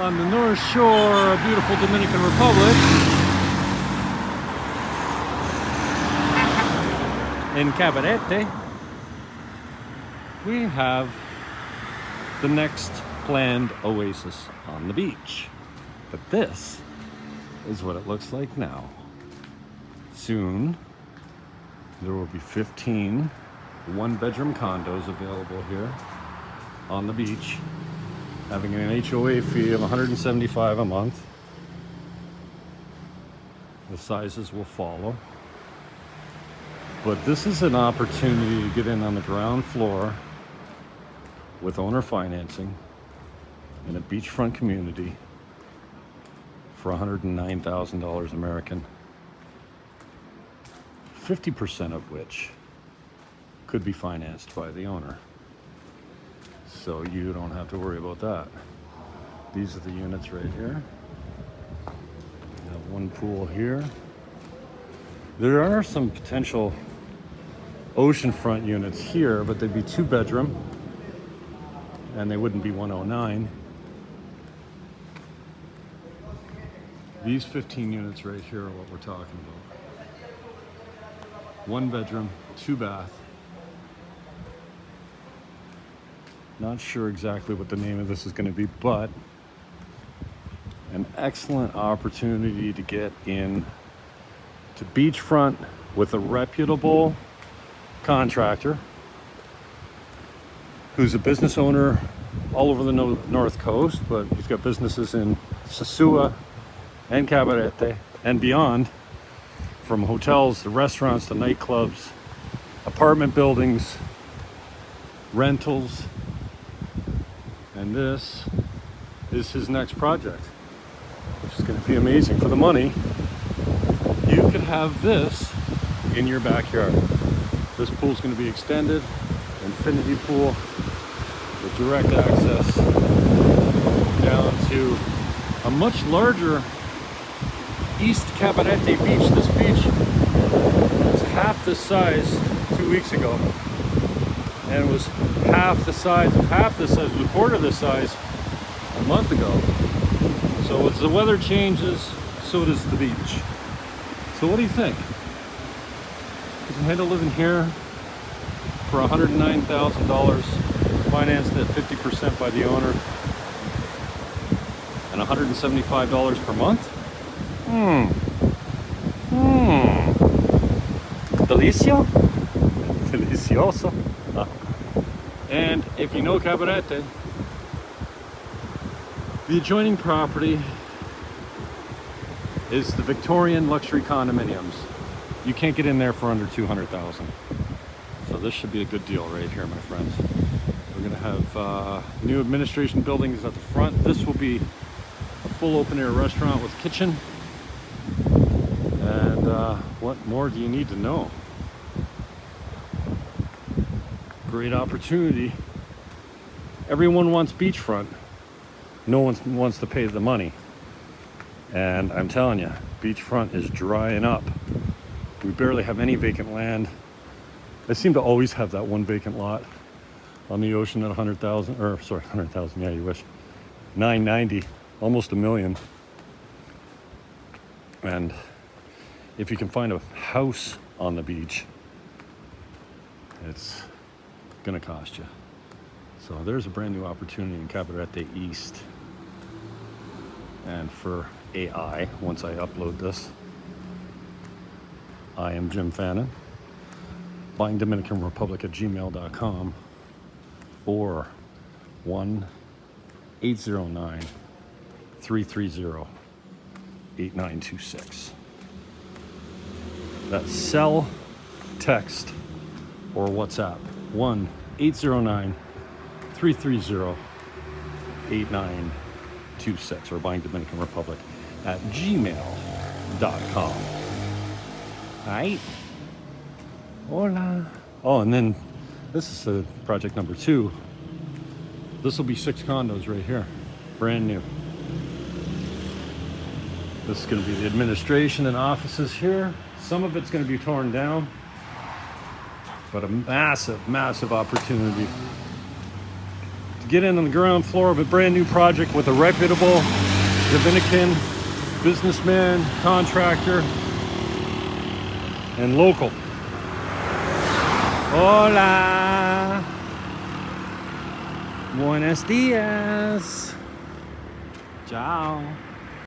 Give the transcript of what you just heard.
on the North Shore of beautiful Dominican Republic in Cabarete, we have the next planned oasis on the beach. But this is what it looks like now. Soon, there will be 15 one-bedroom condos available here on the beach, having an HOA fee of $175 a month. The sizes will follow. But this is an opportunity to get in on the ground floor with owner financing in a beachfront community for $109,000 American, 50% of which could be financed by the owner. So you don't have to worry about that. These are the units right here. We have one pool here. There are some potential oceanfront units here, but they'd be 2-bedroom and they wouldn't be 109. These 15 units right here are what we're talking about. 1-bedroom, 2-bath. Not sure exactly what the name of this is going to be, but an excellent opportunity to get in to beachfront with a reputable contractor who's a business owner all over the North Coast, but he's got businesses in Sosua and Cabarete and beyond, from hotels to restaurants to nightclubs, apartment buildings, rentals. And this is his next project, which is going to be amazing. For the money, you could have this in your backyard. This pool's going to be extended, infinity pool with direct access down to a much larger East Cabarete beach. This beach was half this size 2 weeks ago, and it was half the size, a quarter the size a month ago. So as the weather changes, so does the beach. So what do you think? You can handle living here for $109,000, financed at 50% by the owner, and $175 per month? Delicio? Delicioso. And if you know Cabarete, the adjoining property is the Victorian luxury condominiums. You can't get in there for under $200,000. So this should be a good deal right here, my friends. We're gonna have new administration buildings at the front. This will be a full open-air restaurant with kitchen. And what more do you need to know? Great opportunity. Everyone wants beachfront. No one wants to pay the money. And I'm telling you, beachfront is drying up. We barely have any vacant land. I seem to always have that one vacant lot on the ocean at 100,000, or sorry, 100,000, yeah, you wish. 990, almost $1 million. And if you can find a house on the beach, it's gonna cost you. So there's a brand new opportunity in Cabarete East. And for AI, once I upload this, I am Jim Fannin, buying Dominican Republic at gmail.com or 1-809-330-8926. That's cell, text, or WhatsApp. 1-809-330-8926 or buying Dominican Republic at gmail.com. Alright. Hola. Oh, and then this is project number 2. This will be 6 condos right here, brand new. This is going to be the administration and offices here. Some of it's going to be torn down, but a massive, massive opportunity to get in on the ground floor of a brand new project with a reputable Dominican businessman, contractor, and local. Hola. Buenos dias. Ciao.